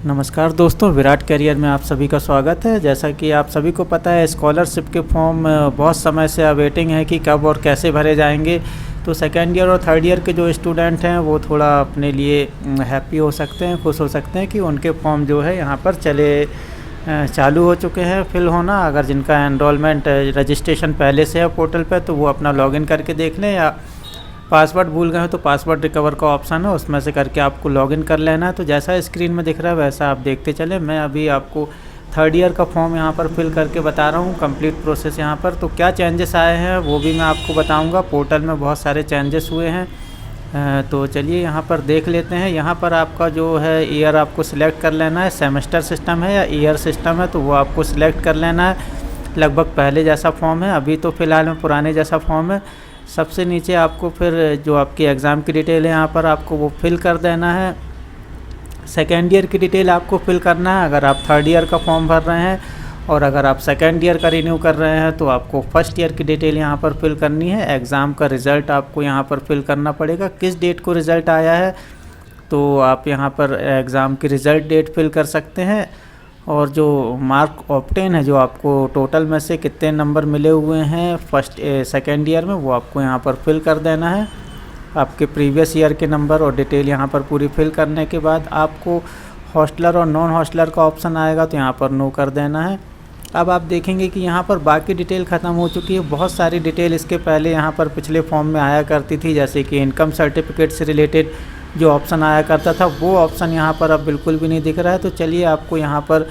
नमस्कार दोस्तों, विराट करियर में आप सभी का स्वागत है। जैसा कि आप सभी को पता है, स्कॉलरशिप के फॉर्म बहुत समय से अवेटिंग है कि कब और कैसे भरे जाएंगे। तो सेकेंड ईयर और थर्ड ईयर के जो स्टूडेंट हैं वो थोड़ा अपने लिए हैप्पी हो सकते हैं, खुश हो सकते हैं कि उनके फॉर्म जो है यहाँ पर चालू हो चुके हैं फिल होना। अगर जिनका एनरोलमेंट रजिस्ट्रेशन पहले से है पोर्टल पर तो वो अपना लॉगिन करके देख लें, या पासवर्ड भूल गए हो तो पासवर्ड रिकवर का ऑप्शन है, उसमें से करके आपको लॉगिन कर लेना है। तो जैसा स्क्रीन में दिख रहा है वैसा आप देखते चले। मैं अभी आपको थर्ड ईयर का फॉर्म यहाँ पर फिल करके बता रहा हूँ, कंप्लीट प्रोसेस यहाँ पर। तो क्या चेंजेस आए हैं वो भी मैं आपको बताऊँगा। पोर्टल में बहुत सारे चेंजेस हुए हैं, तो चलिए यहाँ पर देख लेते हैं। यहाँ पर आपका जो है ईयर आपको सिलेक्ट कर लेना है, सेमेस्टर सिस्टम है या ईयर सिस्टम है तो वो आपको सिलेक्ट कर लेना है। लगभग पहले जैसा फॉर्म है, अभी तो फ़िलहाल में पुराने जैसा फॉर्म है। सबसे नीचे आपको फिर जो आपकी एग्ज़ाम की डिटेल है यहाँ पर आपको वो फिल कर देना है। सेकेंड ईयर की डिटेल आपको फिल करना है अगर आप थर्ड ईयर का फॉर्म भर रहे हैं, और अगर आप सेकेंड ईयर का रिन्यू कर रहे हैं तो आपको फर्स्ट ईयर की डिटेल यहाँ पर फिल करनी है। एग्ज़ाम का रिज़ल्ट आपको यहाँ पर फिल करना पड़ेगा, किस डेट को रिज़ल्ट आया है तो आप यहाँ पर एग्ज़ाम की रिज़ल्ट डेट फिल कर सकते हैं। और जो मार्क ऑब्टेन है, जो आपको टोटल में से कितने नंबर मिले हुए हैं फर्स्ट सेकेंड ईयर में, वो आपको यहाँ पर फिल कर देना है। आपके प्रीवियस ईयर के नंबर और डिटेल यहाँ पर पूरी फिल करने के बाद आपको हॉस्टलर और नॉन हॉस्टलर का ऑप्शन आएगा तो यहाँ पर नो कर देना है। अब आप देखेंगे कि यहाँ पर बाकी डिटेल ख़त्म हो चुकी है। बहुत सारी डिटेल इसके पहले यहाँ पर पिछले फॉर्म में आया करती थी, जैसे कि इनकम सर्टिफिकेट से रिलेटेड जो ऑप्शन आया करता था वो ऑप्शन यहाँ पर अब बिल्कुल भी नहीं दिख रहा है। तो चलिए आपको यहाँ पर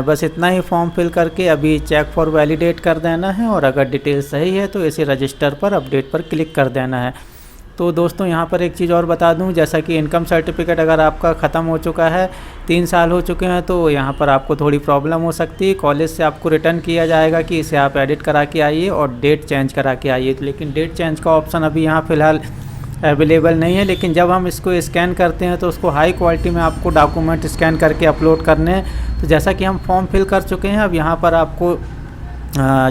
बस इतना ही फॉर्म फिल करके अभी चेक फॉर वैलिडेट कर देना है, और अगर डिटेल सही है तो इसे रजिस्टर पर अपडेट पर क्लिक कर देना है। तो दोस्तों यहाँ पर एक चीज़ और बता दूँ, जैसा कि इनकम सर्टिफिकेट अगर आपका ख़त्म हो चुका है, 3 साल हो चुके हैं, तो यहाँ पर आपको थोड़ी प्रॉब्लम हो सकती है। कॉलेज से आपको रिटर्न किया जाएगा कि इसे आप एडिट करा के आइए और डेट चेंज करा के आइए। लेकिन डेट चेंज का ऑप्शन अभी यहाँ फ़िलहाल अवेलेबल नहीं है। लेकिन जब हम इसको स्कैन करते हैं तो उसको हाई क्वालिटी में आपको डॉक्यूमेंट स्कैन करके अपलोड करने हैं। तो जैसा कि हम फॉर्म फिल कर चुके हैं, अब यहाँ पर आपको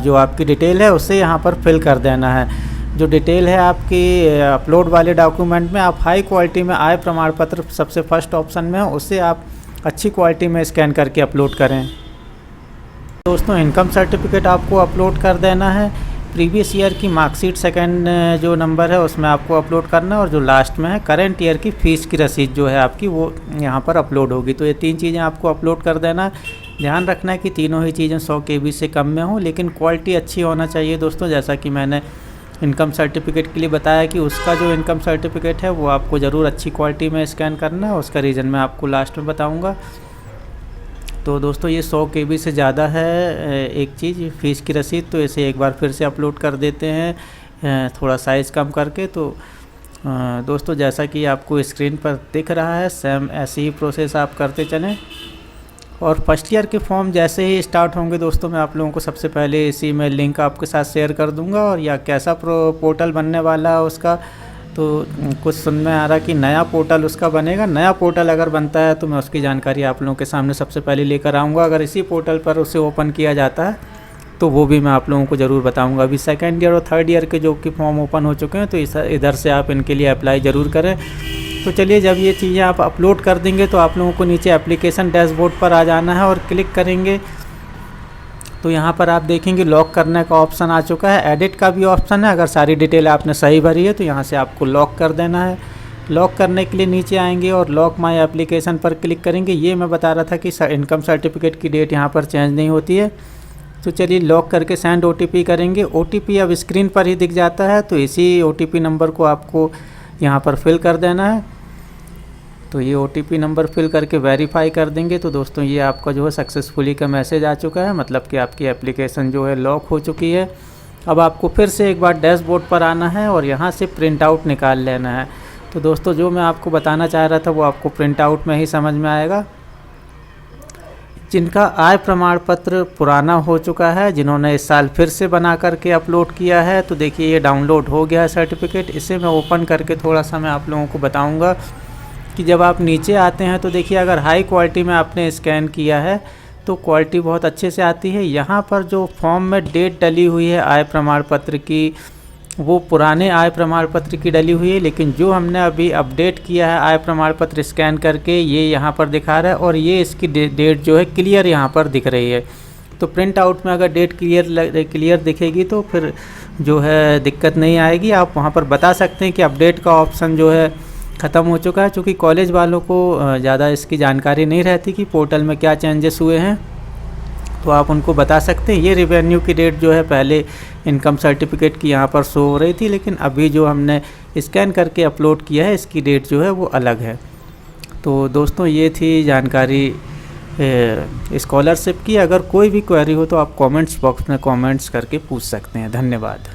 जो आपकी डिटेल है उसे यहाँ पर फिल कर देना है। जो डिटेल है आपकी अपलोड वाले डॉक्यूमेंट में, आप हाई क्वालिटी में आय प्रमाण पत्र सबसे फर्स्ट ऑप्शन में है, उसे आप अच्छी क्वालिटी में स्कैन करके अपलोड करें। दोस्तों इनकम सर्टिफिकेट आपको अपलोड कर देना है। प्रीवियस ईयर की मार्कशीट सेकंड जो नंबर है उसमें आपको अपलोड करना है, और जो लास्ट में है करंट ईयर की फ़ीस की रसीद जो है आपकी वो यहाँ पर अपलोड होगी। तो ये 3 चीज़ें आपको अपलोड कर देना है। ध्यान रखना है कि तीनों ही चीज़ें 100 KB से कम में हो, लेकिन क्वालिटी अच्छी होना चाहिए दोस्तों। जैसा कि मैंने इनकम सर्टिफिकेट के लिए बताया कि उसका जो इनकम सर्टिफिकेट है वो आपको ज़रूर अच्छी क्वालिटी में स्कैन करना है। उसका रीज़न मैं आपको लास्ट में बताऊँगा। तो दोस्तों ये 100 KB से ज़्यादा है एक चीज़ फ़ीस की रसीद, तो इसे एक बार फिर से अपलोड कर देते हैं थोड़ा साइज़ कम करके। तो दोस्तों जैसा कि आपको स्क्रीन पर दिख रहा है, सेम ऐसी ही प्रोसेस आप करते चलें। और फर्स्ट ईयर के फॉर्म जैसे ही स्टार्ट होंगे दोस्तों, मैं आप लोगों को सबसे पहले इसी में लिंक आपके साथ शेयर कर दूंगा, और या कैसा पोर्टल बनने वाला है उसका। तो कुछ सुन में आ रहा कि नया पोर्टल उसका बनेगा। नया पोर्टल अगर बनता है तो मैं उसकी जानकारी आप लोगों के सामने सबसे पहले लेकर आऊँगा। अगर इसी पोर्टल पर उसे ओपन किया जाता है तो वो भी मैं आप लोगों को ज़रूर बताऊँगा। अभी सेकेंड ईयर और थर्ड ईयर के जो कि फॉर्म ओपन हो चुके हैं, तो इधर से आप इनके लिए अप्लाई ज़रूर करें। तो चलिए, जब ये चीज़ें आप अपलोड कर देंगे तो आप लोगों को नीचे एप्लीकेशन डैशबोर्ड पर आ जाना है और क्लिक करेंगे तो यहाँ पर आप देखेंगे लॉक करने का ऑप्शन आ चुका है। एडिट का भी ऑप्शन है, अगर सारी डिटेल आपने सही भरी है तो यहाँ से आपको लॉक कर देना है। लॉक करने के लिए नीचे आएंगे और लॉक माय एप्लीकेशन पर क्लिक करेंगे। ये मैं बता रहा था कि इनकम सर्टिफिकेट की डेट यहाँ पर चेंज नहीं होती है। तो चलिए लॉक करके सेंड OTP करेंगे। OTP अब स्क्रीन पर ही दिख जाता है, तो इसी OTP नंबर को आपको यहाँ पर फिल कर देना है। तो ये OTP नंबर फिल करके वेरीफाई कर देंगे तो दोस्तों ये आपका जो है सक्सेसफुली का मैसेज आ चुका है, मतलब कि आपकी एप्लीकेशन जो है लॉक हो चुकी है। अब आपको फिर से एक बार डैशबोर्ड पर आना है और यहाँ से प्रिंट आउट निकाल लेना है। तो दोस्तों जो मैं आपको बताना चाह रहा था वो आपको प्रिंट आउट में ही समझ में आएगा। जिनका आय प्रमाण पत्र पुराना हो चुका है, जिन्होंने इस साल फिर से बना करके अपलोड किया है, तो देखिए ये डाउनलोड हो गया है सर्टिफिकेट। इसे मैं ओपन करके थोड़ा सा मैं आप लोगों को बताऊंगा कि जब आप नीचे आते हैं तो देखिए अगर हाई क्वालिटी में आपने स्कैन किया है तो क्वालिटी बहुत अच्छे से आती है। यहाँ पर जो फॉर्म में डेट डली हुई है आय प्रमाण पत्र की वो पुराने आय प्रमाण पत्र की डली हुई है, लेकिन जो हमने अभी अपडेट किया है आय प्रमाण पत्र स्कैन करके, ये यहाँ पर दिखा रहा है और ये इसकी डेट जो है क्लियर यहाँ पर दिख रही है। तो प्रिंट आउट में अगर डेट क्लियर दिखेगी तो फिर जो है दिक्कत नहीं आएगी। आप वहाँ पर बता सकते हैं कि अपडेट का ऑप्शन जो है ख़त्म हो चुका है, क्योंकि कॉलेज वालों को ज़्यादा इसकी जानकारी नहीं रहती कि पोर्टल में क्या चेंजेस हुए हैं। तो आप उनको बता सकते हैं। ये रेवेन्यू की डेट जो है पहले इनकम सर्टिफिकेट की यहाँ पर शो हो रही थी, लेकिन अभी जो हमने स्कैन करके अपलोड किया है इसकी डेट जो है वो अलग है। तो दोस्तों ये थी जानकारी स्कॉलरशिप की। अगर कोई भी क्वेरी हो तो आप कमेंट्स बॉक्स में कमेंट्स करके पूछ सकते हैं। धन्यवाद।